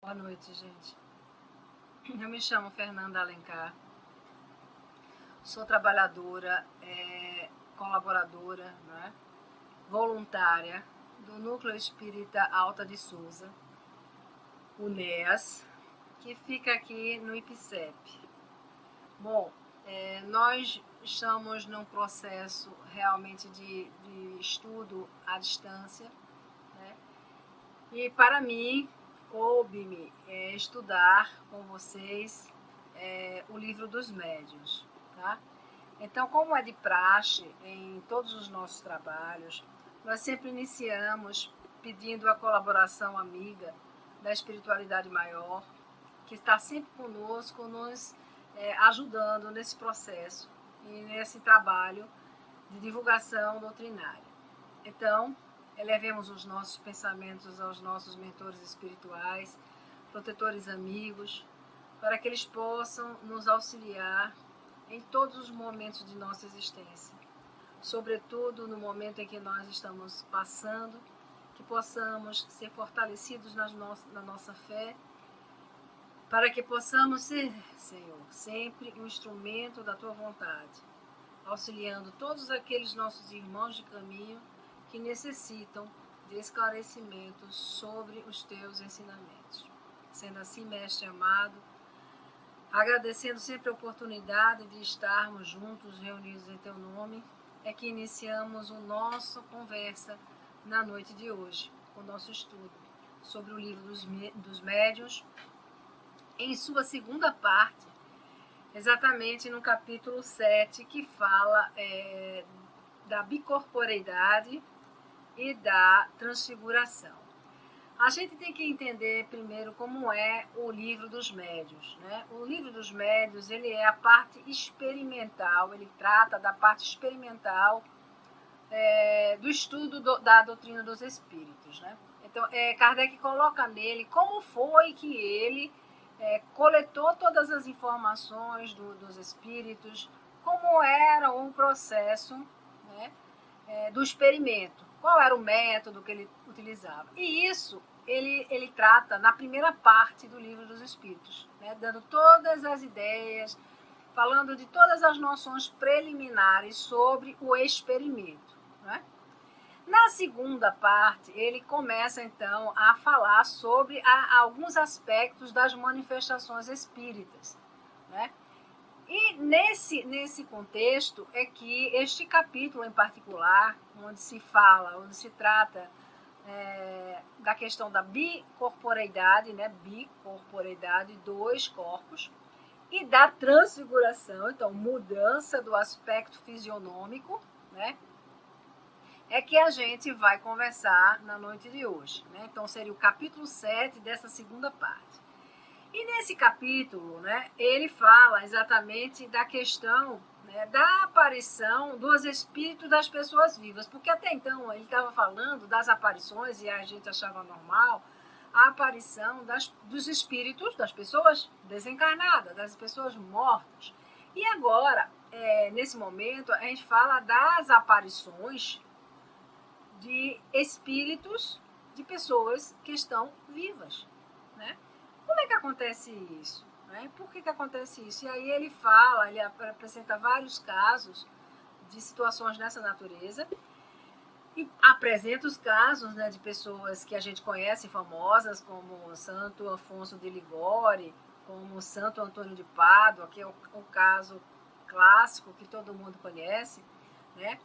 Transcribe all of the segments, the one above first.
Boa noite, gente. Eu me chamo Fernanda Alencar, sou trabalhadora, colaboradora, né, voluntária do Núcleo Espírita Alta de Souza, o NEAS, que fica aqui no IPCEP. Bom, nós estamos num processo realmente de estudo à distância, né, e para mim coube-me estudar com vocês o livro dos médiuns, tá? Então, como é de praxe em todos os nossos trabalhos, nós sempre iniciamos pedindo a colaboração amiga da espiritualidade maior, que está sempre conosco, nos ajudando nesse processo e nesse trabalho de divulgação doutrinária. Então, elevemos os nossos pensamentos aos nossos mentores espirituais, protetores amigos, para que eles possam nos auxiliar em todos os momentos de nossa existência, sobretudo no momento em que nós estamos passando, que possamos ser fortalecidos na nossa fé, para que possamos ser, Senhor, sempre um instrumento da Tua vontade, auxiliando todos aqueles nossos irmãos de caminho que necessitam de esclarecimentos sobre os Teus ensinamentos. Sendo assim, Mestre amado, agradecendo sempre a oportunidade de estarmos juntos, reunidos em Teu nome, é que iniciamos a nossa conversa na noite de hoje, o nosso estudo sobre o livro dos médiuns, em sua segunda parte, exatamente no capítulo 7, que fala da bicorporeidade e da transfiguração. A gente tem que entender primeiro como é o livro dos médiuns, né? O livro dos médiuns, ele é a parte experimental, ele trata da parte experimental do estudo da doutrina dos espíritos, né? Então, Kardec coloca nele como foi que ele coletou todas as informações dos espíritos, como era o processo, né, do experimento, qual era o método que ele utilizava. E isso ele trata na primeira parte do livro dos Espíritos, né, dando todas as ideias, falando de todas as noções preliminares sobre o experimento, né? Na segunda parte, ele começa então a falar sobre alguns aspectos das manifestações espíritas, né? E nesse contexto é que este capítulo em particular, onde se trata da questão da bicorporeidade, né? Bicorporeidade, dois corpos, e da transfiguração, então mudança do aspecto fisionômico, né? É que a gente vai conversar na noite de hoje, né? Então seria o capítulo 7 dessa segunda parte. E nesse capítulo, né, ele fala exatamente da questão, né, da aparição dos espíritos das pessoas vivas, porque até então ele estava falando das aparições e a gente achava normal a aparição dos espíritos das pessoas desencarnadas, das pessoas mortas. E agora, nesse momento, a gente fala das aparições de espíritos de pessoas que estão vivas, né? Como é que acontece isso? Né? Por que acontece isso? E aí ele apresenta vários casos de situações dessa natureza e apresenta os casos, né, de pessoas que a gente conhece, famosas, como Santo Afonso de Ligório, como Santo Antônio de Pádua, que é o caso clássico que todo mundo conhece, né?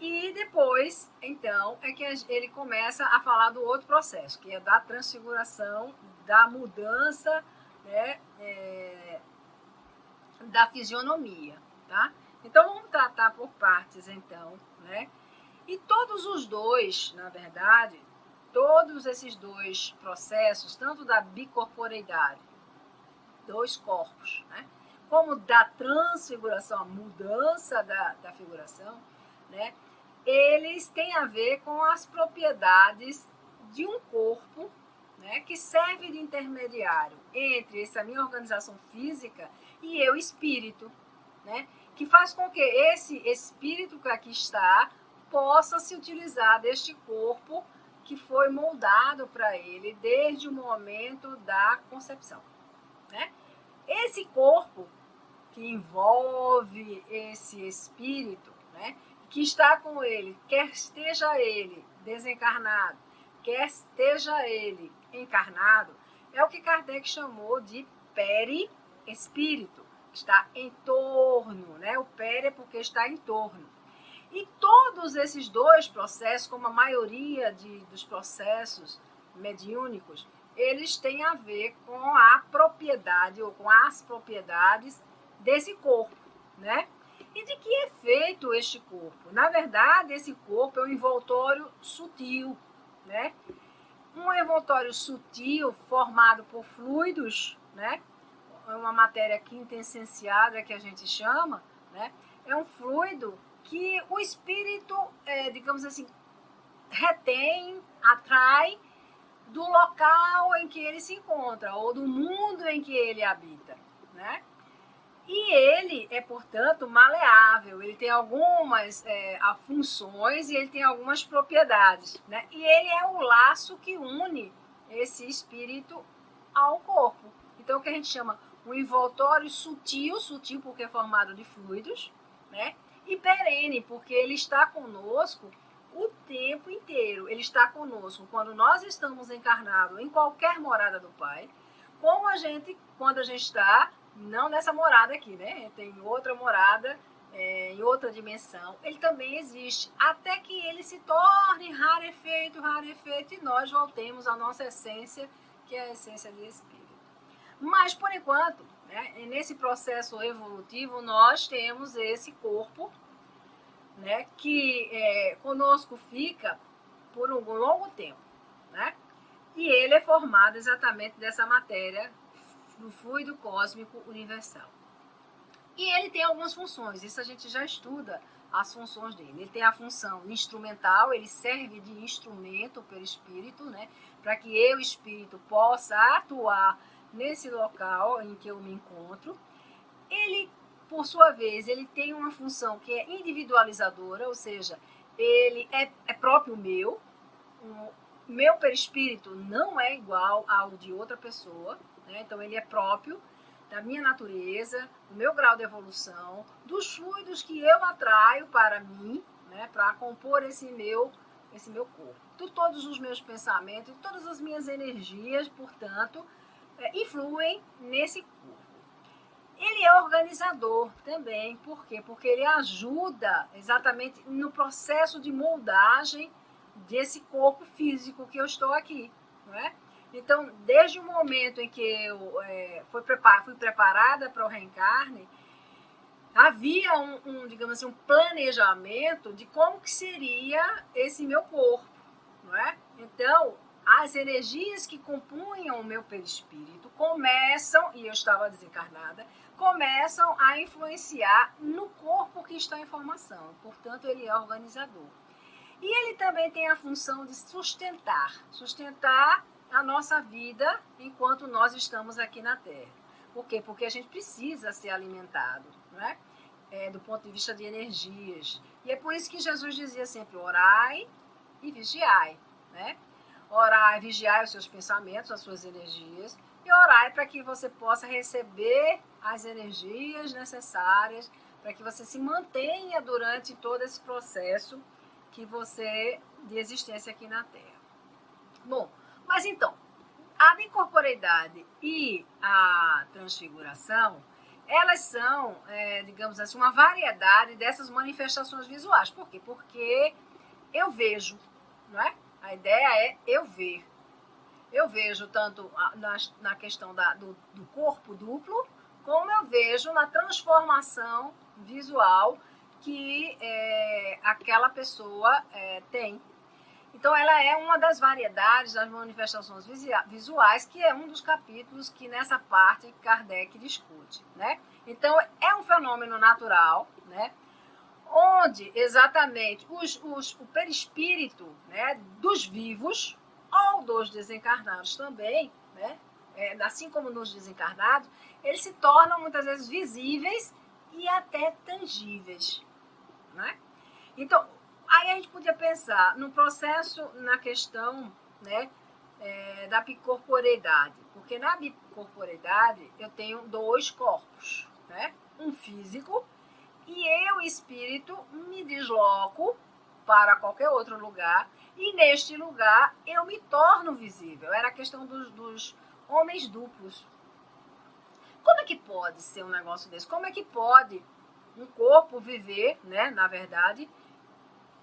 E depois, então, é que ele começa a falar do outro processo, que é da transfiguração, da mudança, né, da fisionomia, tá? Então, vamos tratar por partes, então, né? E todos os dois, na verdade, todos esses dois processos, tanto da bicorporeidade, dois corpos, né, como da transfiguração, a mudança da figuração, né, eles têm a ver com as propriedades de um corpo, né, que serve de intermediário entre essa minha organização física e eu espírito, né, que faz com que esse espírito que aqui está possa se utilizar deste corpo que foi moldado para ele desde o momento da concepção, né? Esse corpo que envolve esse espírito, né, que está com ele, quer esteja ele desencarnado, quer esteja ele encarnado, é o que Kardec chamou de perispírito, está em torno, né? O peri é porque está em torno. E todos esses dois processos, como a maioria dos processos mediúnicos, eles têm a ver com a propriedade ou com as propriedades desse corpo, né? E de que é feito este corpo? Na verdade, esse corpo é um envoltório sutil, né? Um envoltório sutil formado por fluidos, né? É uma matéria quintessenciada que a gente chama, né? É um fluido que o espírito, digamos assim, retém, atrai do local em que ele se encontra ou do mundo em que ele habita, né? E ele é, portanto, maleável, ele tem algumas funções e ele tem algumas propriedades, né? E ele é o laço que une esse espírito ao corpo. Então, o que a gente chama um envoltório sutil, sutil porque é formado de fluidos, né? E perene, porque ele está conosco o tempo inteiro. Ele está conosco quando nós estamos encarnados em qualquer morada do Pai, como quando a gente está, não nessa morada aqui, né? Tem outra morada, em outra dimensão. Ele também existe, até que ele se torne rarefeito, e nós voltemos à nossa essência, que é a essência de espírito. Mas, por enquanto, né, nesse processo evolutivo, nós temos esse corpo, né, que conosco fica por um longo tempo, né? E ele é formado exatamente dessa matéria do fluido cósmico universal. E ele tem algumas funções, isso a gente já estuda as funções dele. Ele tem a função instrumental, ele serve de instrumento para o espírito, né? Para que eu, espírito, possa atuar nesse local em que eu me encontro. Ele, por sua vez, ele tem uma função que é individualizadora, ou seja, ele é próprio meu. O meu perispírito não é igual ao de outra pessoa, né? Então ele é próprio da minha natureza, do meu grau de evolução, dos fluidos que eu atraio para mim, né? Para compor esse meu corpo. De todos os meus pensamentos, todas as minhas energias, portanto, influem nesse corpo. Ele é organizador também, por quê? Porque ele ajuda exatamente no processo de moldagem desse corpo físico que eu estou aqui, não é? Então, desde o momento em que eu fui preparada para o reencarne, havia digamos assim, um planejamento de como que seria esse meu corpo, não é? Então, as energias que compunham o meu perispírito começam, e eu estava desencarnada, começam a influenciar no corpo que está em formação. Portanto, ele é organizador. E ele também tem a função de sustentar a nossa vida enquanto nós estamos aqui na Terra. Por quê? Porque a gente precisa ser alimentado, não é? Do ponto de vista de energias. E é por isso que Jesus dizia sempre, orai e vigiai, né? Orai, vigiai os seus pensamentos, as suas energias, e orai para que você possa receber as energias necessárias, para que você se mantenha durante todo esse processo de existência aqui na Terra. Bom, mas então, a incorporeidade e a transfiguração, elas são, digamos assim, uma variedade dessas manifestações visuais. Por quê? Porque eu vejo, não é? A ideia é eu ver. Eu vejo tanto na questão do corpo duplo, como eu vejo na transformação visual que aquela pessoa tem. Então, ela é uma das variedades das manifestações visuais, que é um dos capítulos que nessa parte Kardec discute, né? Então, é um fenômeno natural, né? Onde exatamente o perispírito, né, dos vivos ou dos desencarnados também, né, assim como nos desencarnados, eles se tornam muitas vezes visíveis e até tangíveis, né? Então, Aí a gente podia pensar no processo, na questão, né, da bicorporeidade, porque na bicorporeidade eu tenho dois corpos, né, um físico, e eu, espírito, me desloco para qualquer outro lugar, e neste lugar eu me torno visível. Era a questão dos homens duplos. Como é que pode ser um negócio desse? Como é que pode um corpo viver, né, na verdade,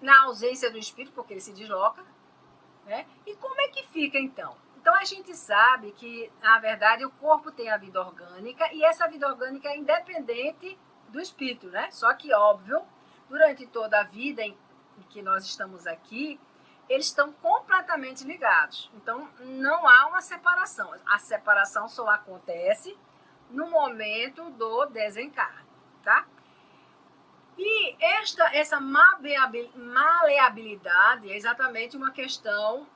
na ausência do espírito, porque ele se desloca, né? E como é que fica então? Então a gente sabe que, na verdade, o corpo tem a vida orgânica e essa vida orgânica é independente do espírito, né? Só que, óbvio, durante toda a vida em que nós estamos aqui, eles estão completamente ligados. Então não há uma separação. A separação só acontece no momento do desencarne, tá? E essa maleabilidade é exatamente uma questão,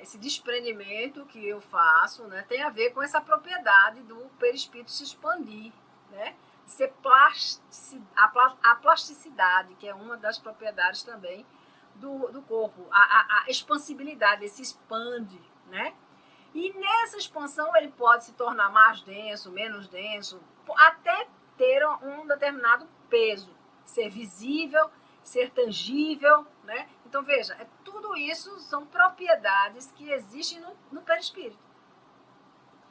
esse desprendimento que eu faço, né, tem a ver com essa propriedade do perispírito se expandir, né, ser a plasticidade, que é uma das propriedades também do corpo, a expansibilidade, ele se expande, né? E nessa expansão ele pode se tornar mais denso, menos denso, até ter um determinado peso, ser visível, ser tangível, né? Então veja, tudo isso são propriedades que existem no perispírito.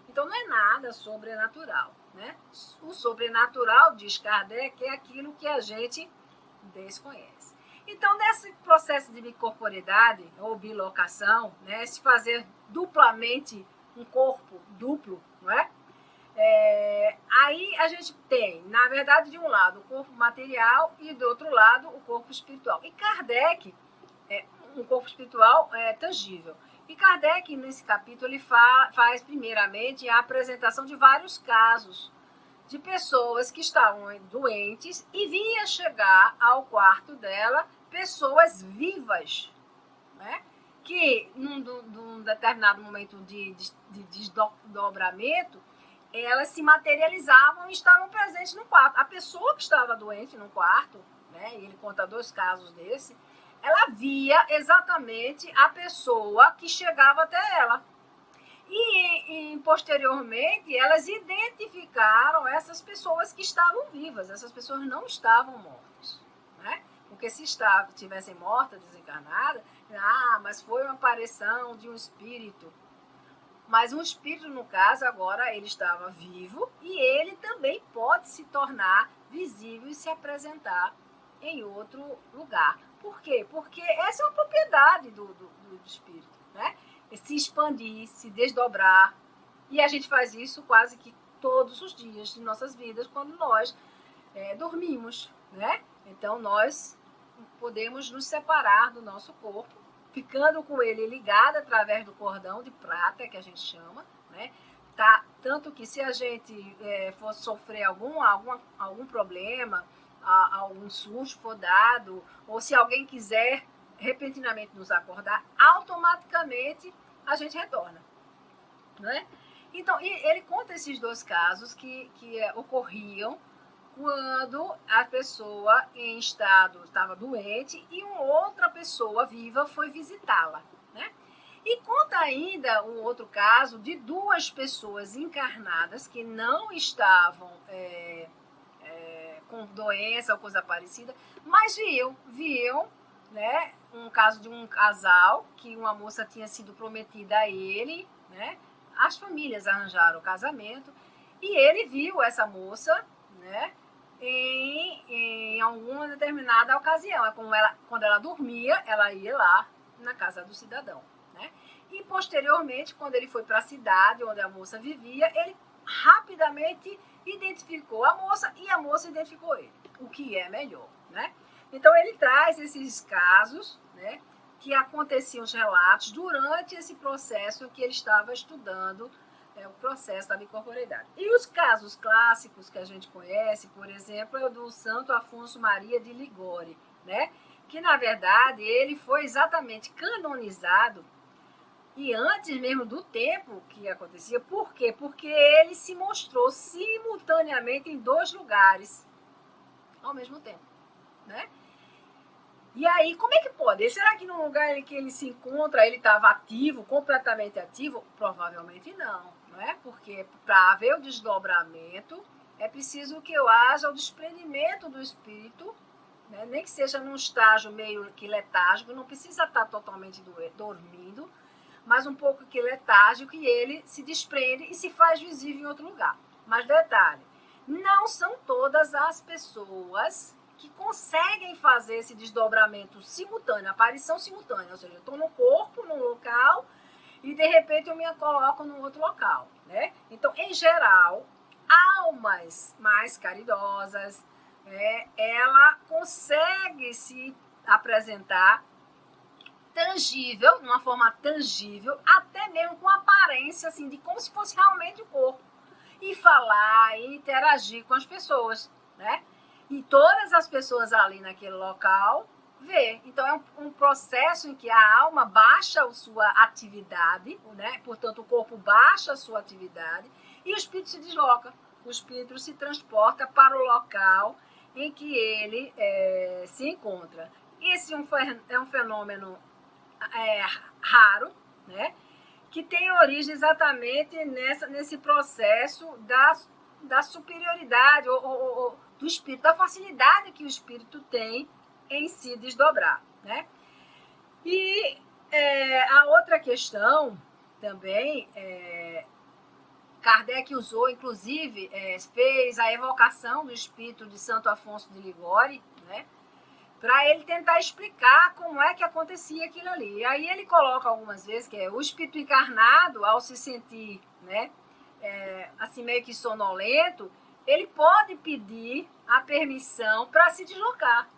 Então não é nada sobrenatural, né? O sobrenatural, diz Kardec, é aquilo que a gente desconhece. Então, nesse processo de bicorporidade ou bilocação, né, se fazer duplamente um corpo duplo, não é? Aí a gente tem, na verdade, de um lado o corpo material e do outro lado o corpo espiritual. E Kardec, um corpo espiritual tangível. E Kardec, nesse capítulo, ele faz primeiramente a apresentação de vários casos de pessoas que estavam doentes e via chegar ao quarto dela pessoas vivas, né? Que num determinado momento de desdobramento, elas se materializavam e estavam presentes no quarto. A pessoa que estava doente no quarto, né, e ele conta 2 casos desse, ela via exatamente a pessoa que chegava até ela. E posteriormente, elas identificaram essas pessoas que estavam vivas. Essas pessoas não estavam mortas, né? Porque se estivessem mortas, desencarnadas, mas foi uma aparição de um espírito. Mas um espírito, no caso, agora ele estava vivo e ele também pode se tornar visível e se apresentar em outro lugar. Por quê? Porque essa é uma propriedade do espírito, né? Se expandir, se desdobrar. E a gente faz isso quase que todos os dias de nossas vidas quando nós dormimos, né? Então nós podemos nos separar do nosso corpo, ficando com ele ligado através do cordão de prata, que a gente chama, né? Tá? Tanto que se a gente for sofrer algum problema, algum susto for dado, ou se alguém quiser repentinamente nos acordar, automaticamente a gente retorna, né? Então, ele conta esses 2 casos que ocorriam quando a pessoa em estado estava doente e uma outra pessoa viva foi visitá-la, né? E conta ainda um outro caso de 2 pessoas encarnadas que não estavam com doença ou coisa parecida, mas viam, né, um caso de um casal que uma moça tinha sido prometida a ele, né? As famílias arranjaram o casamento e ele viu essa moça, né, em alguma determinada ocasião. Quando ela dormia, ela ia lá na casa do cidadão, né? E posteriormente, quando ele foi para a cidade onde a moça vivia, ele rapidamente identificou a moça e a moça identificou ele, o que é melhor, né? Então ele traz esses casos, né, que aconteciam os relatos durante esse processo que ele estava estudando, o processo da bicorporeidade. E os casos clássicos que a gente conhece, por exemplo, é o do Santo Afonso Maria de Ligório, né, que na verdade ele foi exatamente canonizado e antes mesmo do tempo que acontecia. Por quê? Porque ele se mostrou simultaneamente em 2 lugares ao mesmo tempo, né? E aí, como é que pode? Será que no lugar em que ele se encontra, ele estava ativo, completamente ativo? Provavelmente não, não é? Porque para haver o desdobramento, é preciso que eu haja o desprendimento do espírito, né? Nem que seja num estágio meio que letárgico, não precisa estar totalmente dormindo, mas um pouco que letárgico, e ele se desprende e se faz visível em outro lugar. Mas detalhe, não são todas as pessoas que conseguem fazer esse desdobramento simultâneo, aparição simultânea, ou seja, eu estou no corpo, num local, e de repente eu me coloco num outro local, né? Então, em geral, almas mais caridosas, ela consegue se apresentar tangível, de uma forma tangível, até mesmo com aparência assim, de como se fosse realmente o corpo, e falar e interagir com as pessoas, né? E todas as pessoas ali naquele local vê. Então é um processo em que a alma baixa a sua atividade, né? Portanto o corpo baixa a sua atividade e o espírito se desloca. O espírito se transporta para o local em que ele se encontra. Esse é um fenômeno raro, né? Que tem origem exatamente nesse processo da superioridade ou do espírito, da facilidade que o espírito tem em se desdobrar, né? E a outra questão também, Kardec usou, inclusive, fez a evocação do espírito de Santo Afonso de Ligório, né? Para ele tentar explicar como é que acontecia aquilo ali. E aí ele coloca algumas vezes que o espírito encarnado, ao se sentir, né, assim meio que sonolento, ele pode pedir a permissão para se deslocar.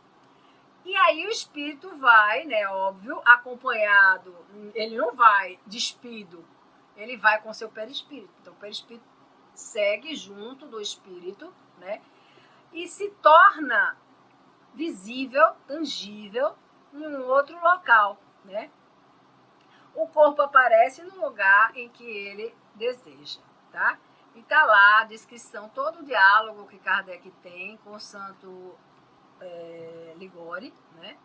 E aí o espírito vai, né, óbvio, acompanhado, ele não vai despido, ele vai com seu perispírito. Então o perispírito segue junto do espírito, né, e se torna visível, tangível, em um outro local, né? O corpo aparece no lugar em que ele deseja, tá? E tá lá a descrição, todo o diálogo que Kardec tem com o Santo Ligório, né?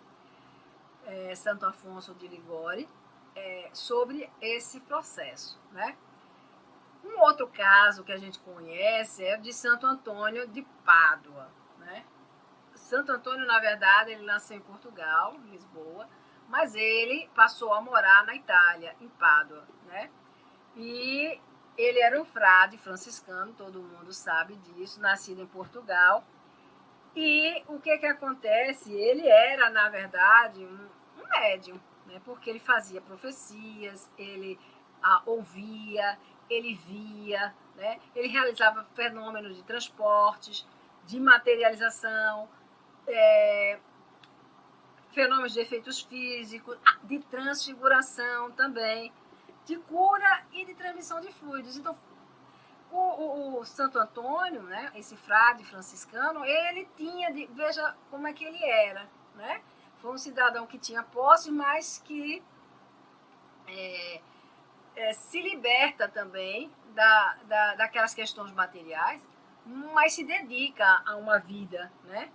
Santo Afonso de Ligório, sobre esse processo, né? Um outro caso que a gente conhece é o de Santo Antônio de Pádua, né? Santo Antônio, na verdade, ele nasceu em Portugal, em Lisboa, mas ele passou a morar na Itália, em Pádua, né? E ele era um frade franciscano, todo mundo sabe disso, nascido em Portugal. E o que acontece? Ele era, na verdade, um médium, né? Porque ele fazia profecias, ele ouvia, ele via, né? Ele realizava fenômenos de transportes, de materialização, fenômenos de efeitos físicos, de transfiguração também, de cura e de transmissão de fluidos. Então, o Santo Antônio, né, esse frade franciscano, ele tinha, veja como é que ele era, né? Foi um cidadão que tinha posse, mas que se liberta também daquelas questões materiais, mas se dedica a uma vida, né,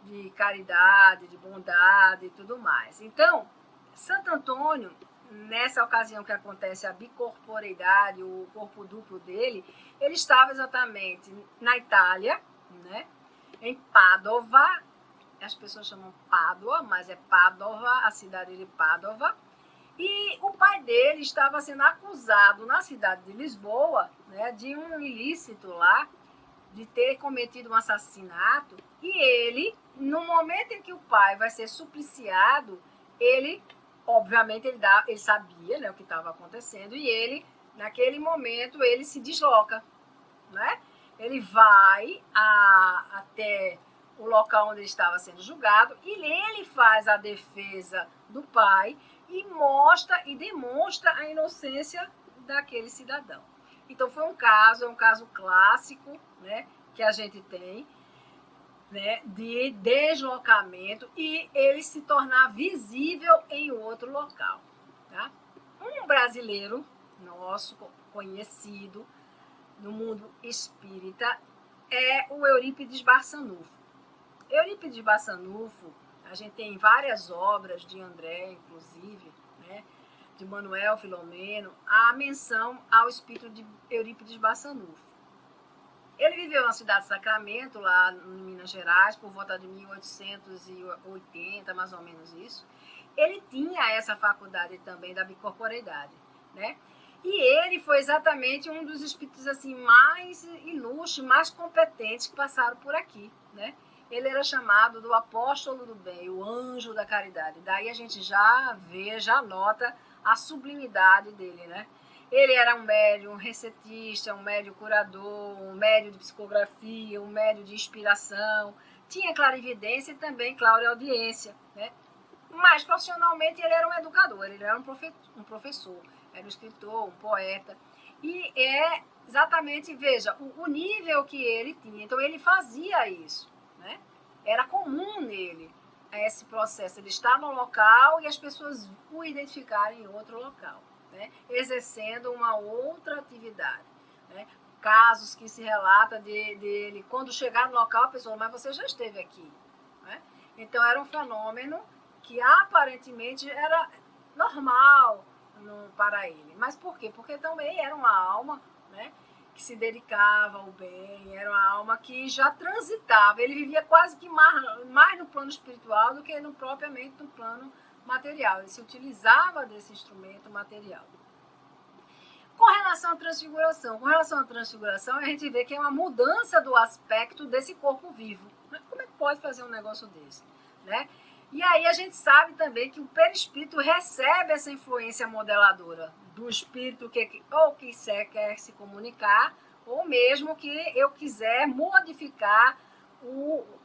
de caridade, de bondade e tudo mais. Então, Santo Antônio, nessa ocasião que acontece a bicorporeidade, o corpo duplo dele, ele estava exatamente na Itália, né, em Pádua, as pessoas chamam Pádua, mas é Pádua, a cidade de Pádua, e o pai dele estava sendo acusado na cidade de Lisboa, né, de um ilícito lá, de ter cometido um assassinato, e ele, no momento em que o pai vai ser supliciado, ele, obviamente, ele sabia, né, o que estava acontecendo, e ele, naquele momento, ele se desloca, né? Ele vai até o local onde ele estava sendo julgado, e ele faz a defesa do pai, e mostra e demonstra a inocência daquele cidadão. Então foi um caso clássico, né, que a gente tem, né, de deslocamento e ele se tornar visível em outro local, tá? Um brasileiro nosso conhecido no mundo espírita é o Eurípides Barçanufo. Eurípides Barçanufo, A gente tem várias obras de André, inclusive, né, de Manuel Filomeno, a menção ao espírito de Eurípides Barçanufo. Ele viveu na cidade de Sacramento, lá em Minas Gerais, por volta de 1880, mais ou menos isso. Ele tinha essa faculdade também da bicorporeidade, né? E ele foi exatamente um dos espíritos assim mais ilustres, mais competentes que passaram por aqui, né? Ele era chamado do apóstolo do bem, o anjo da caridade. Daí a gente já vê, já nota a sublimidade dele, né? Ele era um médium receptista, um médium curador, um médium de psicografia, um médium de inspiração. Tinha clarividência e também clareaudiência, né? Mas profissionalmente ele era um educador, ele era um professor, era um escritor, um poeta. E é exatamente, veja, o nível que ele tinha. Então ele fazia isso, né? Era comum nele esse processo, ele estar no local e as pessoas o identificarem em outro local, né? Exercendo uma outra atividade, né? Casos que se relata dele, quando chegar no local, a pessoa, mas você já esteve aqui, né? Então era um fenômeno que aparentemente era normal para ele. Mas por quê? Porque também era uma alma, né, que se dedicava ao bem, era uma alma que já transitava. Ele vivia quase que mais no plano espiritual do que propriamente no plano material. Ele se utilizava desse instrumento material. Com relação à transfiguração, a gente vê que é uma mudança do aspecto desse corpo vivo. Como é que pode fazer um negócio desse, né? E aí a gente sabe também que o perispírito recebe essa influência modeladora do espírito que ou quer se comunicar, ou mesmo que eu quiser modificar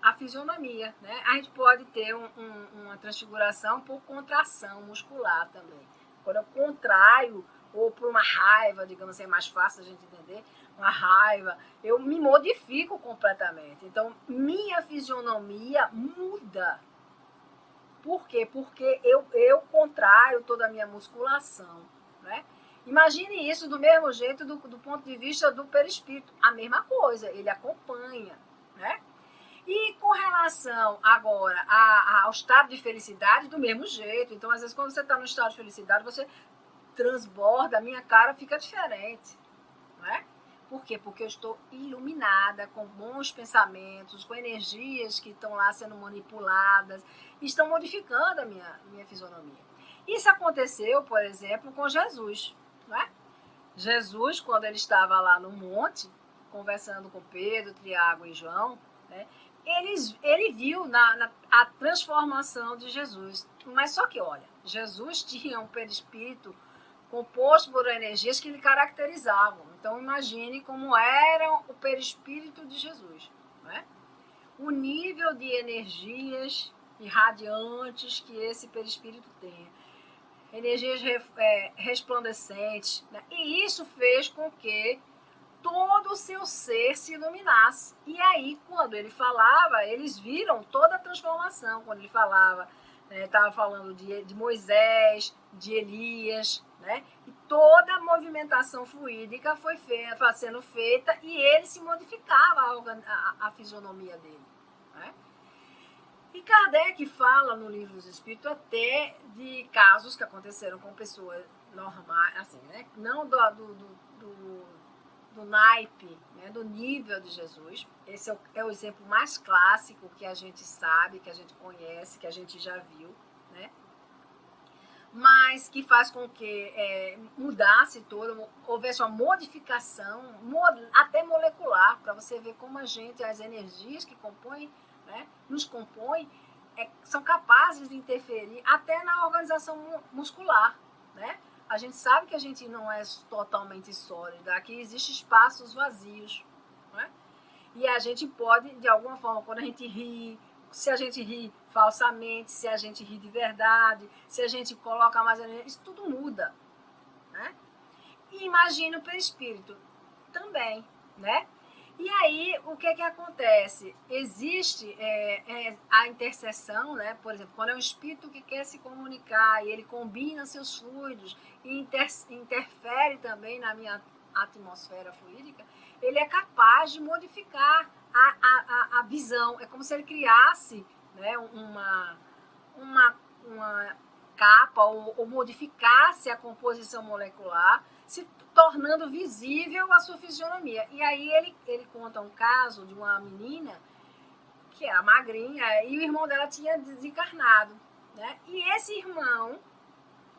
a fisionomia, né? A gente pode ter uma transfiguração por contração muscular também. Quando eu contraio, ou por uma raiva, digamos assim, é mais fácil a gente entender, uma raiva, eu me modifico completamente. Então, minha fisionomia muda. Por quê? Porque eu contraio toda a minha musculação, né? Imagine isso do mesmo jeito do ponto de vista do perispírito. A mesma coisa, ele acompanha, né? E com relação agora ao estado de felicidade, do mesmo jeito. Então, às vezes, quando você está no estado de felicidade, você transborda, a minha cara fica diferente, né? Por quê? Porque eu estou iluminada, com bons pensamentos, com energias que estão lá sendo manipuladas, estão modificando a minha fisionomia. Isso aconteceu, por exemplo, com Jesus, né? Jesus, quando ele estava lá no monte, conversando com Pedro, Tiago e João, né? Ele viu a transformação de Jesus. Mas só que, olha, Jesus tinha um perispírito composto por energias que lhe caracterizavam. Então, imagine como era o perispírito de Jesus, né? O nível de energias irradiantes que esse perispírito tem. Energias resplandecentes, né? E isso fez com que todo o seu ser se iluminasse. E aí, quando ele falava, eles viram toda a transformação. Quando ele falava, estava falando de Moisés, de Elias, né? E toda a movimentação fluídica foi sendo feita e ele se modificava a fisionomia dele, né? E Kardec fala no Livro dos Espíritos até de casos que aconteceram com pessoas normais, assim, né? Não do naipe, né? Do nível de Jesus. Esse é o exemplo mais clássico que a gente sabe, que a gente conhece, que a gente já viu, né? Mas que faz com que mudasse todo, houvesse uma modificação, até molecular, para você ver como a gente, as energias que compõem, né, nos compõem, são capazes de interferir até na organização muscular, né? A gente sabe que a gente não é totalmente sólida, aqui existem espaços vazios, né? E a gente pode, de alguma forma, quando a gente ri, se a gente ri falsamente, se a gente ri de verdade, se a gente coloca mais energia, isso tudo muda, né? E imagina o perispírito também, né? E aí, o que acontece? Existe a interseção, né? Por exemplo, quando é um espírito que quer se comunicar e ele combina seus fluidos e interfere também na minha atmosfera fluídica, ele é capaz de modificar a visão. É como se ele criasse, né, uma capa ou modificasse a composição molecular, se tornando visível a sua fisionomia. E aí ele conta um caso de uma menina que era magrinha e o irmão dela tinha desencarnado, né? E esse irmão,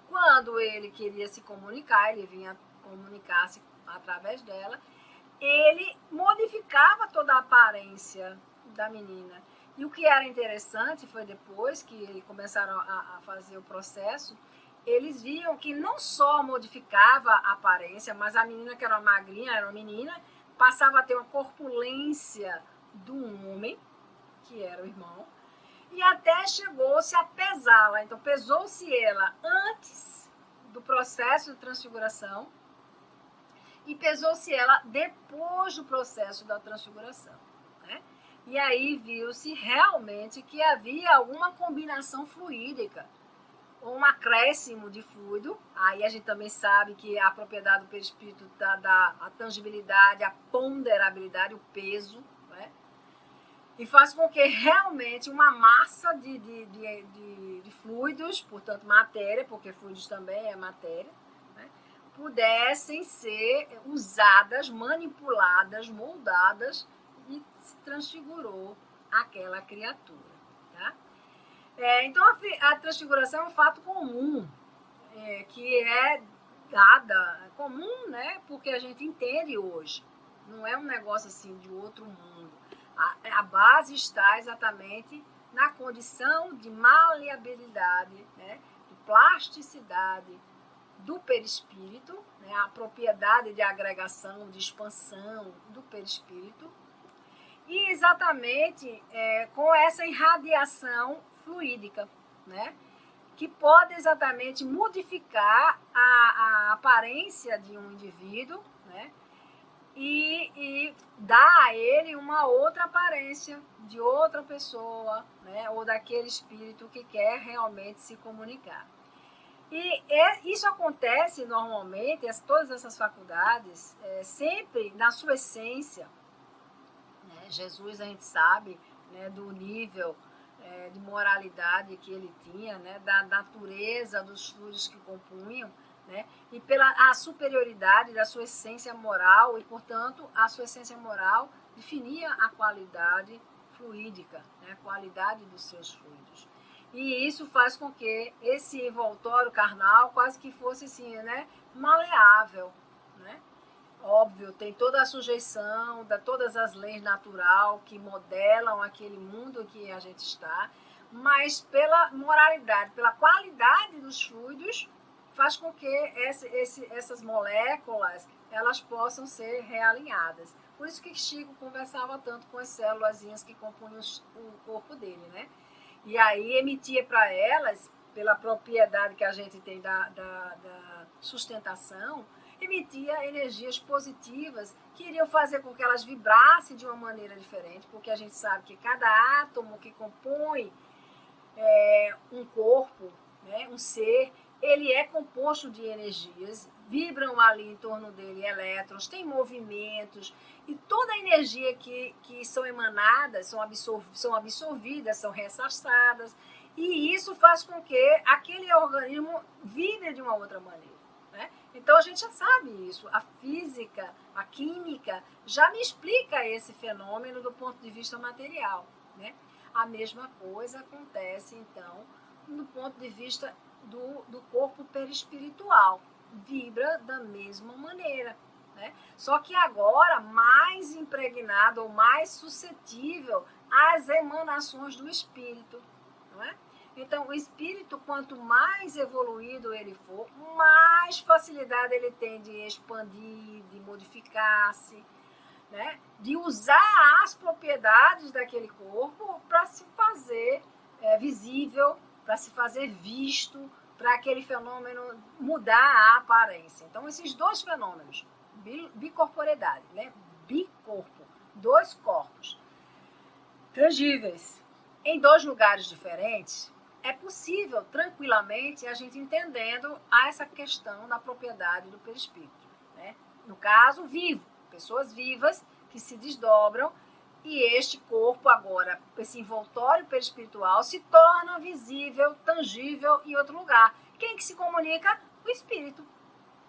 quando ele queria se comunicar, ele vinha comunicar-se através dela, ele modificava toda a aparência da menina. E o que era interessante foi depois que começaram a fazer o processo, eles viam que não só modificava a aparência, mas a menina que era magrinha, era uma menina, passava a ter uma corpulência do homem, que era o irmão, e até chegou-se a pesá-la. Então pesou-se ela antes do processo de transfiguração e pesou-se ela depois do processo da transfiguração, né? E aí viu-se realmente que havia alguma combinação fluídica, um acréscimo de fluido. Aí a gente também sabe que a propriedade do perispírito dá a tangibilidade, a ponderabilidade, o peso, né? E faz com que realmente uma massa de fluidos, portanto matéria, porque fluidos também é matéria, né, pudessem ser usadas, manipuladas, moldadas, e se transfigurou aquela criatura. Tá? Então a transfiguração é um fato comum, que é dada, comum, né, porque a gente entende hoje. Não é um negócio assim de outro mundo. A base está exatamente na condição de maleabilidade, né, de plasticidade do perispírito, né, a propriedade de agregação, de expansão do perispírito, e exatamente com essa irradiação fluídica, né, que pode exatamente modificar a aparência de um indivíduo, né, e dar a ele uma outra aparência de outra pessoa, né, ou daquele espírito que quer realmente se comunicar. E isso acontece normalmente, todas essas faculdades, sempre na sua essência, né? Jesus, a gente sabe, né, do nível de moralidade que ele tinha, né, da natureza dos fluidos que compunham, né, e pela a superioridade da sua essência moral, e, portanto, a sua essência moral definia a qualidade fluídica, né, a qualidade dos seus fluidos. E isso faz com que esse envoltório carnal quase que fosse assim, né, maleável, né? Óbvio, tem toda a sujeição, todas as leis naturais que modelam aquele mundo que a gente está, mas pela moralidade, pela qualidade dos fluidos, faz com que essas moléculas elas possam ser realinhadas. Por isso que Chico conversava tanto com as célulazinhas que compunham o corpo dele, né? E aí emitia para elas, pela propriedade que a gente tem da sustentação, emitia energias positivas que iriam fazer com que elas vibrassem de uma maneira diferente, porque a gente sabe que cada átomo que compõe um corpo, né, um ser, ele é composto de energias, vibram ali em torno dele elétrons, tem movimentos, e toda a energia que são emanadas, são absorvidas, são ressassadas, e isso faz com que aquele organismo vibre de uma outra maneira. Né? Então a gente já sabe isso, a física, a química já me explica esse fenômeno do ponto de vista material. Né? A mesma coisa acontece então do ponto de vista do corpo perispiritual, vibra da mesma maneira. Né? Só que agora mais impregnado ou mais suscetível às emanações do espírito. Não é? Então, o espírito, quanto mais evoluído ele for, mais facilidade ele tem de expandir, de modificar-se, né? De usar as propriedades daquele corpo para se fazer visível, para se fazer visto, para aquele fenômeno mudar a aparência. Então, esses dois fenômenos, bicorporidade, né? Bicorpo, dois corpos tangíveis, em dois lugares diferentes, é possível, tranquilamente, a gente entendendo essa questão da propriedade do perispírito. Né? No caso, vivo, pessoas vivas que se desdobram e este corpo agora, esse envoltório perispiritual, se torna visível, tangível em outro lugar. Quem que se comunica? O espírito,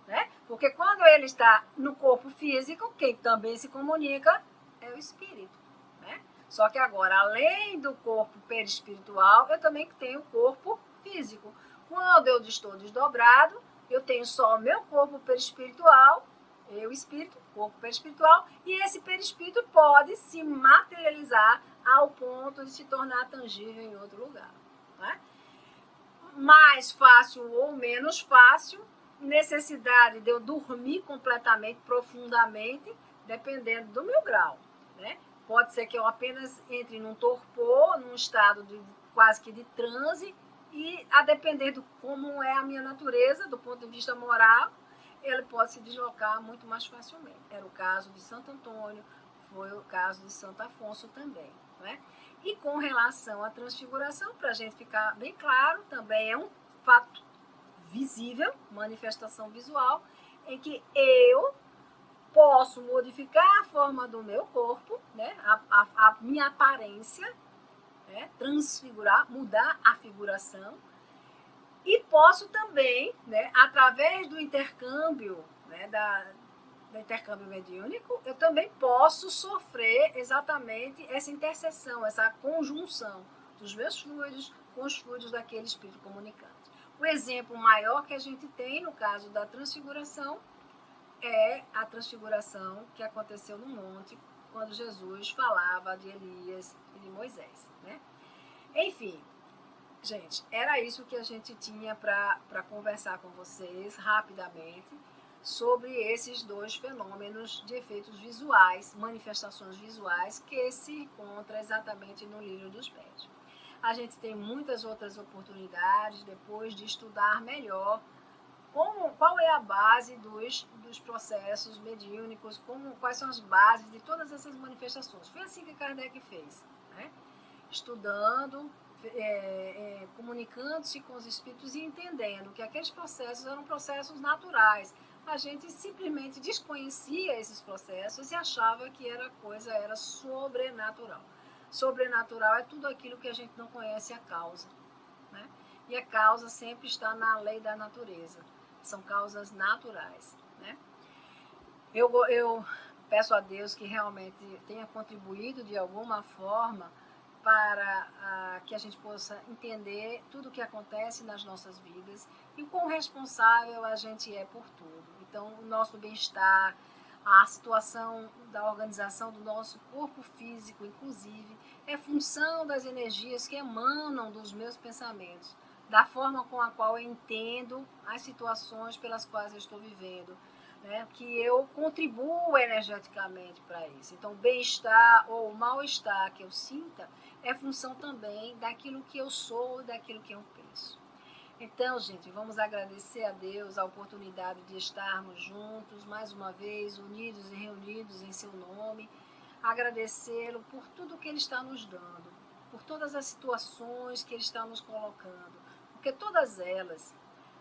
né? Porque quando ele está no corpo físico, quem também se comunica é o espírito, né? Só que agora, além do corpo perispiritual, eu também tenho o corpo físico. Quando eu estou desdobrado, eu tenho só o meu corpo perispiritual, eu espírito, corpo perispiritual, e esse perispírito pode se materializar ao ponto de se tornar tangível em outro lugar, né? Mais fácil ou menos fácil, necessidade de eu dormir completamente, profundamente, dependendo do meu grau, né? Pode ser que eu apenas entre num torpor, num estado de quase que de transe, e a depender de como é a minha natureza, do ponto de vista moral, ele pode se deslocar muito mais facilmente. Era o caso de Santo Antônio, foi o caso de Santo Afonso também, né? E com relação à transfiguração, para a gente ficar bem claro, também é um fato visível, manifestação visual, em que eu posso modificar a forma do meu corpo, né? A minha aparência, né? Transfigurar, mudar a figuração, e posso também, né, através do intercâmbio, né, do intercâmbio mediúnico, eu também posso sofrer exatamente essa interseção, essa conjunção dos meus fluidos com os fluidos daquele espírito comunicante. O exemplo maior que a gente tem no caso da transfiguração é a transfiguração que aconteceu no monte, quando Jesus falava de Elias e de Moisés, né? Enfim, gente, era isso que a gente tinha para conversar com vocês rapidamente sobre esses dois fenômenos de efeitos visuais, manifestações visuais, que se encontra exatamente no livro dos médiuns. A gente tem muitas outras oportunidades depois de estudar melhor qual é a base dos processos mediúnicos, quais são as bases de todas essas manifestações. Foi assim que Kardec fez, né? Estudando, comunicando-se com os espíritos e entendendo que aqueles processos eram processos naturais. A gente simplesmente desconhecia esses processos e achava que era sobrenatural. Sobrenatural é tudo aquilo que a gente não conhece a causa, né? E a causa sempre está na lei da natureza. São causas naturais, né? Eu peço a Deus que realmente tenha contribuído de alguma forma para que a gente possa entender tudo o que acontece nas nossas vidas e o quão responsável a gente é por tudo. Então, o nosso bem-estar, a situação da organização do nosso corpo físico, inclusive, é função das energias que emanam dos meus pensamentos, da forma com a qual eu entendo as situações pelas quais eu estou vivendo, né? Que eu contribuo energeticamente para isso. Então, o bem-estar ou o mal-estar que eu sinta é função também daquilo que eu sou, daquilo que eu penso. Então, gente, vamos agradecer a Deus a oportunidade de estarmos juntos, mais uma vez, unidos e reunidos em seu nome. Agradecê-lo por tudo que Ele está nos dando, por todas as situações que Ele está nos colocando, porque todas elas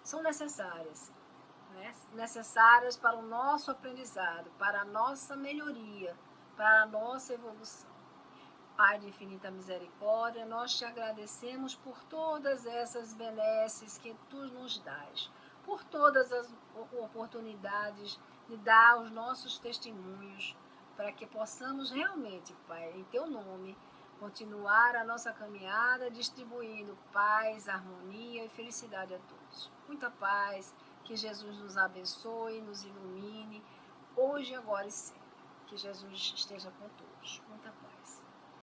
são necessárias, né? Necessárias para o nosso aprendizado, para a nossa melhoria, para a nossa evolução. Pai de infinita misericórdia, nós te agradecemos por todas essas benesses que tu nos dás, por todas as oportunidades de dar os nossos testemunhos, para que possamos realmente, Pai, em teu nome, continuar a nossa caminhada distribuindo paz, harmonia e felicidade a todos. Muita paz, que Jesus nos abençoe, nos ilumine, hoje, agora e sempre. Que Jesus esteja com todos. Muita